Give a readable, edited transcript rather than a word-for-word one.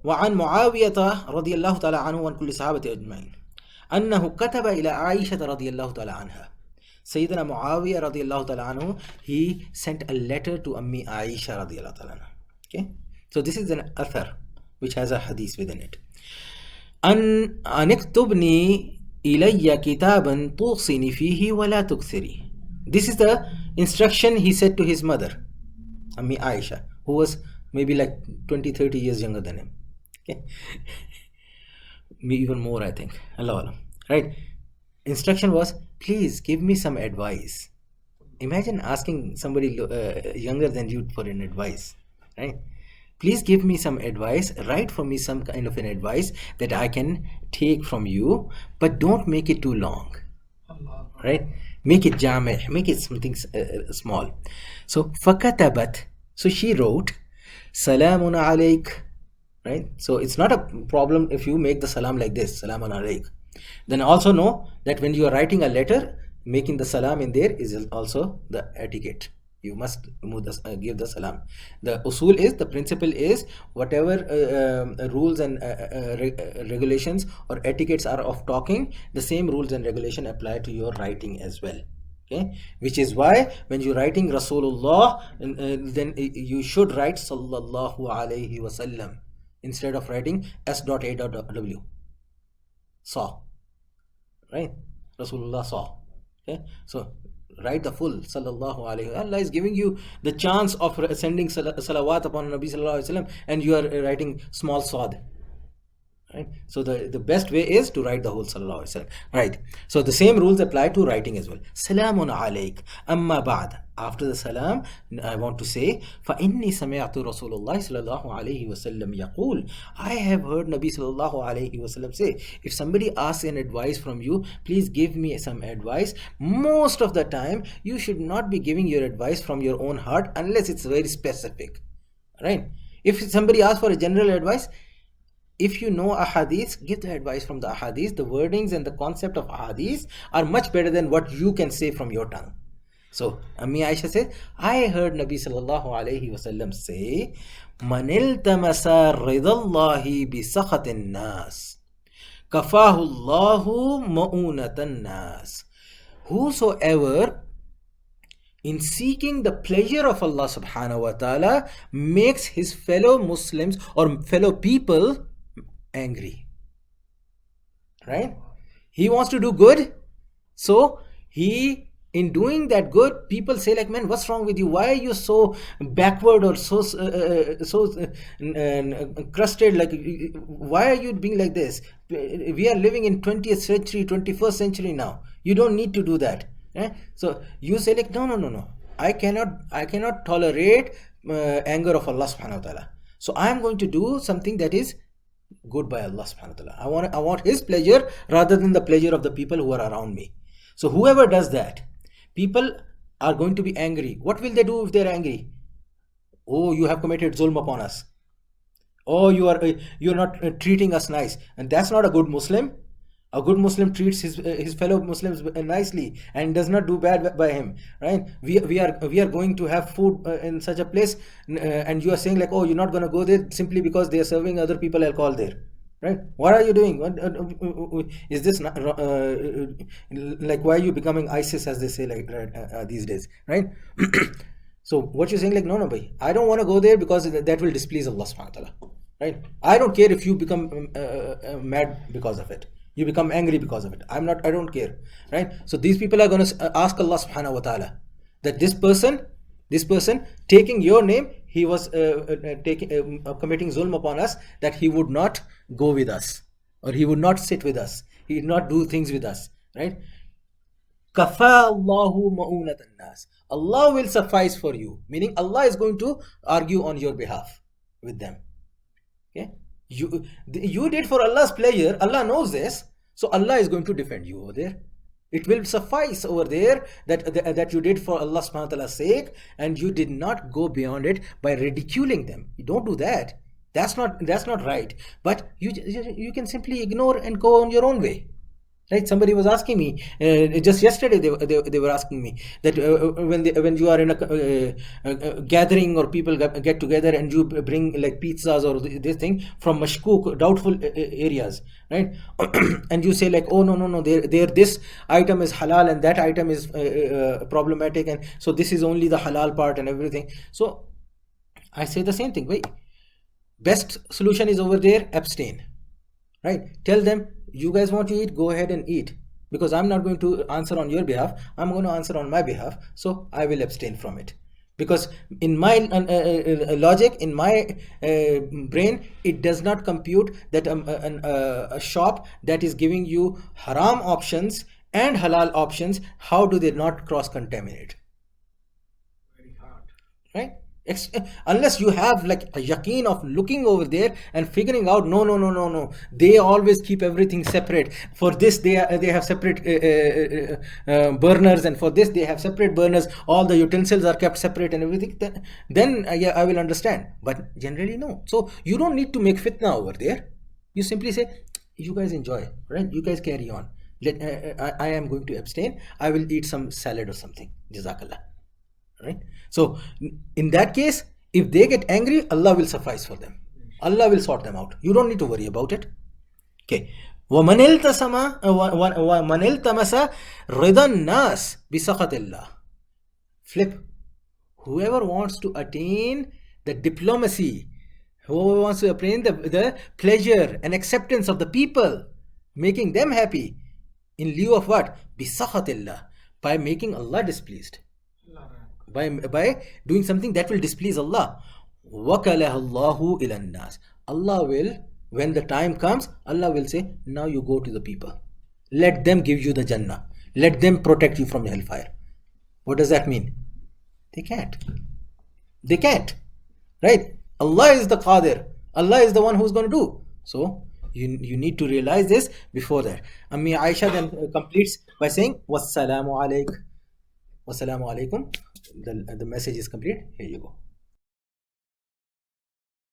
وعن معاوية رضي الله تعالى عنه وعن كل صحابة أجمعين أنه كتب إلى عائشة رضي الله تعالى عنها. Sayyidina Muawiyah radiallahu ta'ala anhu, he sent a letter to Ammi Aisha radiallahu ta'ala anha. Okay, so this is an athar which has a hadith within it. أن اكتبني إلي كتابا توصني فيه ولا تكثري. This is the instruction he said to his mother, Ammi Aisha, who was maybe like 20-30 years younger than him. Okay, maybe even more, I think. Allah, right? Instruction was, please give me some advice. Imagine asking somebody younger than you for an advice, right? Please give me some advice, write for me some kind of an advice that I can take from you, but don't make it too long, right? Make it jami', make it something small. So fakatabat, so she wrote, salamun alayk, right? So it's not a problem if you make the salam like this, salamun alayk. Then also know that when you are writing a letter, making the salam in there is also the etiquette. You must give the salam. The usul is, the principle is, whatever rules and regulations or etiquettes are of talking, the same rules and regulation apply to your writing as well. Okay, which is why when you're writing Rasulullah, then you should write Sallallahu Alaihi Wasallam instead of writing S.A.W. Saw, right? Rasulullah saw. Okay, so write the full Sallallahu Alaihi Wasallam. Allah is giving you the chance of sending salawat upon Nabi Sallallahu Alaihi Wasallam, and you are writing small sad. Right? So the best way is to write the whole Sallallahu Alaihi Wasallam. Right. So the same rules apply to writing as well. Salamun alayk. Amma ba'd. After the salam, I want to say, فَإِنِّي سَمِعْتُ رَسُولُ اللَّهِ صَلَى اللَّهُ عَلَيْهِ وَسَلَّمْ يَقُولُ. I have heard Nabi Sallallahu Alaihi Wasallam say, if somebody asks an advice from you, please give me some advice. Most of the time, you should not be giving your advice from your own heart unless it's very specific. Right? If somebody asks for a general advice, if you know ahadith, give the advice from the ahadith. The wordings and the concept of ahadith are much better than what you can say from your tongue. So Ammi Aisha says, I heard Nabi Sallallahu Alaihi Wasallam say, Man iltamasa ridallahi bi sakhatin nas, kafahu Allahu ma'unatan nas. Whosoever in seeking the pleasure of Allah subhanahu wa ta'ala makes his fellow Muslims or fellow people angry, right? He wants to do good, so in doing that good, people say like, man, what's wrong with you? Why are you so backward or so crusted? Like, why are you being like this? We are living in 20th century, 21st century now. You don't need to do that. So you say like, no. I cannot tolerate anger of Allah subhanahu wa ta'ala. So I am going to do something that is good by Allah subhanahu wa ta'ala. I want His pleasure rather than the pleasure of the people who are around me. So whoever does that, people are going to be angry. What will they do if they are angry? Oh, you have committed zulm upon us. Oh, you're not treating us nice. And that's not a good Muslim. A good Muslim treats his fellow Muslims nicely and does not do bad by him, right? We are going to have food in such a place, and you are saying like, oh, you're not going to go there simply because they are serving other people alcohol there, right? What are you doing? Is this not, like, why are you becoming ISIS, as they say, like these days, right? So what you're saying like, no, bhai, I don't want to go there because that will displease Allah subhanahu wa ta'ala, right? I don't care if you become mad because of it. You become angry because of it. I don't care, right? So these people are going to ask Allah subhanahu wa ta'ala that this person taking your name, he was committing zulm upon us, that he would not go with us, or he would not sit with us, he would not do things with us, right? Kafa Allahu ma'unatan nas. Allah will suffice for you, meaning Allah is going to argue on your behalf with them. Okay? You did for Allah's pleasure. Allah knows this, so Allah is going to defend you over there. It will suffice over there that you did for Allah subhanahu wa ta'ala's sake, and you did not go beyond it by ridiculing them. You don't do that. That's not right. But you can simply ignore and go on your own way. Right? Somebody was asking me just yesterday. They were asking me that when you are in a gathering or people get together and you bring like pizzas or this thing from mashkuk, doubtful areas, right? And you say like, oh no, there this item is halal and that item is problematic, and so this is only the halal part and everything. So I say the same thing. Wait, best solution is over there. Abstain. Right? Tell them, you guys want to eat, go ahead and eat, because I'm not going to answer on your behalf. I'm going to answer on my behalf, so I will abstain from it, because in my logic, in my brain, it does not compute that a shop that is giving you haram options and halal options, how do they not cross contaminate? Very hard. Right? Unless you have like a yaqeen of looking over there and figuring out, no, they always keep everything separate. For this they have separate burners, and for this they have separate burners, all the utensils are kept separate and everything, then yeah, I will understand. But generally no. So you don't need to make fitna over there. You simply say, you guys enjoy, right? You guys carry on. I am going to abstain. I will eat some salad or something. Jazakallah. Right? So in that case, if they get angry, Allah will suffice for them. Allah will sort them out. You don't need to worry about it. Okay. وَمَنِ الْتَمَسَ رِضَى النَّاسِ بِسَخَطِ اللَّهِ. Flip. Whoever wants to attain the diplomacy, whoever wants to attain the pleasure and acceptance of the people, making them happy, in lieu of what? بِسَخَطِ اللَّهِ. By making Allah displeased. By doing something that will displease Allah. وَكَلَهَ اللَّهُ إِلَى النَّاسِ. Allah will, when the time comes, Allah will say, now you go to the people. Let them give you the Jannah. Let them protect you from the hellfire. What does that mean? They can't. They can't. Right? Allah is the Qadir. Allah is the one who's going to do. So, you need to realize this before that. Ammi Aisha then completes by saying, Wassalamu alaikum. Wassalamu alaikum. The message is complete. Here you go.